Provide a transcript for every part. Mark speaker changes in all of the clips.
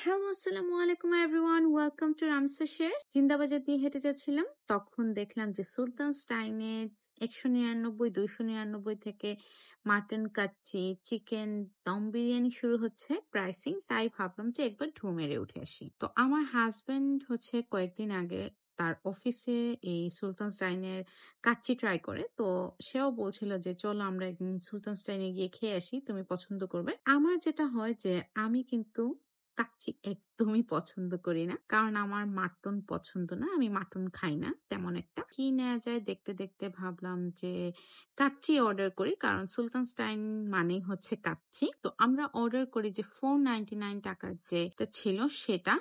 Speaker 1: Hello, আসসালামু আলাইকুম everyone. Welcome to Ramsa shares. Zindabazar দিয়ে হেঁটে যাচ্ছিলাম। তখন দেখলাম যে সুলতান স্টাইনের ১৯৯, ২৯৯ থেকে মাটন কাচ্চি, চিকেন দম বিরিয়ানি শুরু হচ্ছে প্রাইসিং। তাই ভাবলাম যে একবার ঢু মেরে উঠে আসি। তো আমার হাসব্যান্ড হচ্ছে কয়েকদিন আগে তার অফিসে এই সুলতান স্টাইনের কাচ্চি ট্রাই করে। তো সেও বলছিল যে চলো আমরা একদিন সুলতান স্টাইনে গিয়ে খেয়ে আসি, তুমি পছন্দ করবে। আমার যেটা হয় যে আমি কিন্তু কাচ্চি একদমই পছন্দ করি না। কারণ আমার মাটন পছন্দ না। আমি মাটন খাই না তেমন একটা। কি নেয়া যায় দেখতে, দেখতে ভাবলাম যে কাচ্চি অর্ডার করি। কারণ সুলতান স্টাইন মানেই হচ্ছে কাচ্চি। তো আমরা অর্ডার করি যে ৳4.99 যেটা ছিল সেটা।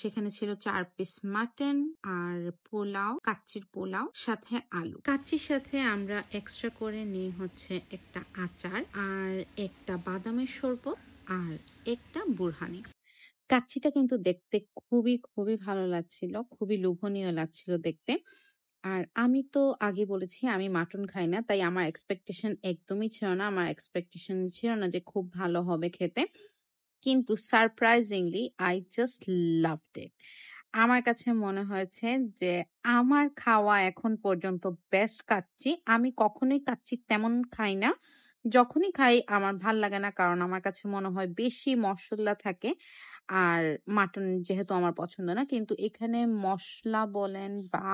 Speaker 1: সেখানে ছিল ৪ পিস মাটন আর পোলাও, কাচ্চির পোলাও সাথে আলু। কাচ্চির সাথে আমরা এক্সট্রা করে নিই হচ্ছে একটা আচার আর একটা বাদামের শরবত আর একটা বুরহানি। কাচ্চিটা কিন্তু দেখতে খুবই ভালো লাগছিল। খুবই লোভনীয় লাগছিল দেখতে। আর আমি তো আগে বলেছি আমি মাটন খাই না। তাই আমার এক্সপেকটেশন একদমই ছিল না। আমার এক্সপেকটেশন ছিল না যে খুব ভালো হবে খেতে। কিন্তু surprisingly I just loved it. আমার কাছে মনে হয়েছে যে আমার খাওয়া এখন পর্যন্ত বেস্ট কাচ্চি। আমি কখনোই কাচ্চি তেমন খাই না। যখনই খাই আমার ভাল লাগে না। কারণ আমার কাছে মনে হয় বেশি মসলা থাকে। আর মাটন যেহেতু আমার পছন্দ না। কিন্তু এখানে মসলা বলেন বা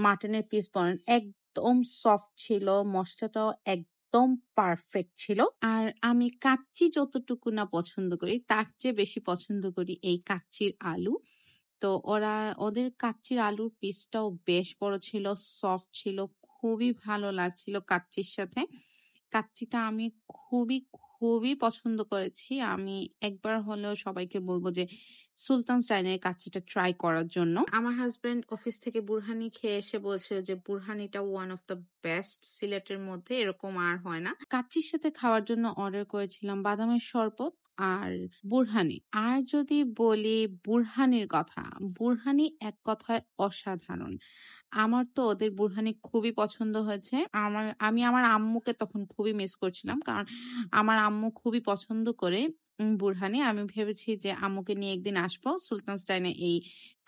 Speaker 1: মাটনের পিস বলেন একদম সফট ছিল। মসলাটাও একদম পারফেক্ট ছিল। আর আমি কাচ্চি যতটুকু না পছন্দ করি তার চেয়ে বেশি পছন্দ করি এই কাচ্চির আলু। তো ওদের কাচ্চির আলুর পিসটাও বেশ বড় ছিল, সফট ছিল। খুবই ভালো লাগছিল কাচ্চির সাথে। কাচ্চিটা আমি খুবই পছন্দ করেছি। আমি একবার হলেও সবাইকে বলব যে সুলতান'স ডাইনের কাচ্চিটা ট্রাই করার জন্য। আমার হাসব্যান্ড অফিস থেকে বুরহানি খেয়ে এসে বলছিল যে বুরহানিটা ওয়ান অফ দ্য বেস্ট সিলেটের মধ্যে, এরকম আর হয় না। কাচ্চির সাথে খাওয়ার জন্য অর্ডার করেছিলাম বাদামের শরবত আর বুরহানি। আর যদি বলি বুরহানির কথা, বুরহানি এক কথায় অসাধারণ। আমার তো ওদের বুরহানি খুবই পছন্দ হয়েছে। আমি আমার আম্মুকে তখন খুবই মিস করছিলাম। কারণ আমার আম্মু খুবই পছন্দ করে বুরহানি। আমি ভেবেছি যে আম্মুকে নিয়ে একদিন আসবো সুলতান'স ডাইনে এই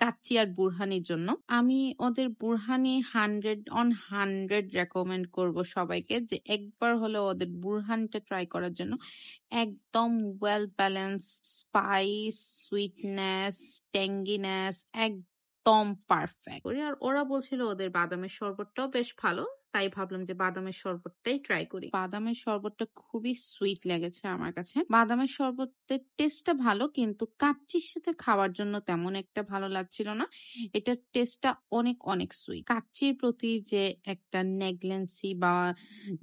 Speaker 1: কাচ্চি আর বুরহানির জন্য। আমি ওদের বুরহানি 100 on 100 রেকমেন্ড করব সবাইকে যে একবার হলেও ওদের বুরহানিটা ট্রাই করার জন্য। একদম ওয়েল ব্যালেন্সড স্পাইস, সুইটনেস, ট্যাঙ্গিনেস একদম পারফেক্ট। আর ওরা বলছিল ওদের বাদামের শরবতটাও বেশ ভালো। তাই ভাবলাম যে বাদামের শরবতটাই ট্রাই করি। বাদামের শরবতটা খুবই সুইট লেগেছে আমার কাছে। বাদামের শরবতের টেস্টটা ভালো কিন্তু কাচ্চির সাথে খাওয়ার জন্য তেমন একটা ভালো লাগছিল না। এটার টেস্টটা অনেক সুইট। কাচ্চির প্রতি যে একটা নেগলেন্সি বা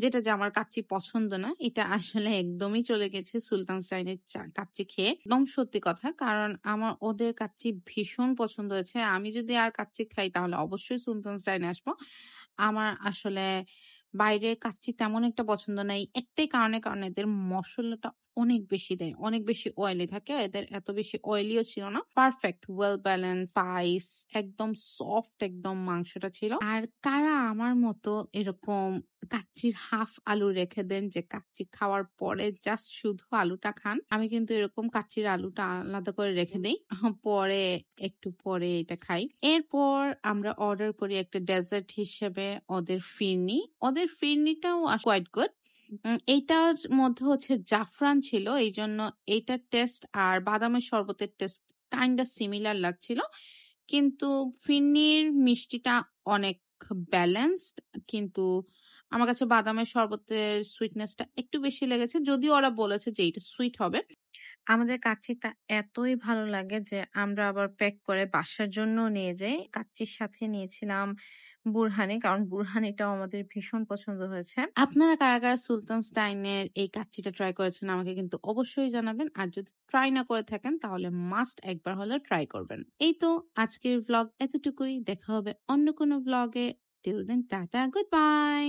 Speaker 1: যেটা যে আমার কাচ্চি পছন্দ না, এটা আসলে একদমই চলে গেছে সুলতান'স ডাইনের কাচ্চি খেয়ে। একদম সত্যি কথা। কারণ আমার ওদের কাচ্চি ভীষণ পছন্দ হয়েছে। আমি যদি আর কাচ্চি খাই তাহলে অবশ্যই সুলতান'স ডাইনে আসবো। আমার আসলে বাইরে কাচ্চি তেমন একটা পছন্দ নাই। একটাই কারণ এদের মসলাটা অনেক বেশি দেয়। অনেক বেশি অয়েলি থাকে। এদের এত বেশি অয়েলিও ছিল না। পারফেক্ট ওয়েল ব্যালেন্স স্পাইস একদম সফট একদম মাংসটা ছিল। আর কারা আমার মতো এরকম কাচ্চির হাফ আলু রেখে দেন যে কাচ্চি খাওয়ার পরে জাস্ট শুধু আলুটা খান। আমি কিন্তু এরকম কাচ্চির আলুটা আলাদা করে রেখে দেই। একটু পরে এটা খাই। এরপর আমরা অর্ডার করি একটা ডেজার্ট হিসেবে ওদের ফিরনি। ওদের ফিরনিটাও কোয়াইট গুড। এইটার মধ্যে হচ্ছে জাফরান ছিল। এইজন্য এইটার টেস্ট আর বাদামের শরবতের টেস্ট কাইন্ডা সিমিলার লাগছিল। কিন্তু ফিরনির মিষ্টিটা অনেক ব্যালেন্সড। কিন্তু আমার কাছে বাদামের শরবতের সুইটনেসটা একটু বেশি লেগেছে। যদিও ওরা বলেছে যে এইটা সুইট হবে। আমাদের কাচ্চিটা এতই ভালো লাগে যে আমরা আবার প্যাক করে বাসার জন্য নিয়ে যাই। কাচ্চির সাথে নিয়েছিলাম বুরহানি। কারণ বুরহানিটাও আমাদের ভীষণ পছন্দ হয়েছে। আপনারা কারা সুলতান'স ডাইনের এই কাচ্চিটা ট্রাই করেছেন আমাকে কিন্তু অবশ্যই জানাবেন। আর যদি ট্রাই না করে থাকেন তাহলে মাস্ট একবার হলেও ট্রাই করবেন। এই তো আজকের ভ্লগ এতটুকুই। দেখা হবে অন্য কোনো ভ্লগে। Till then tata, good by.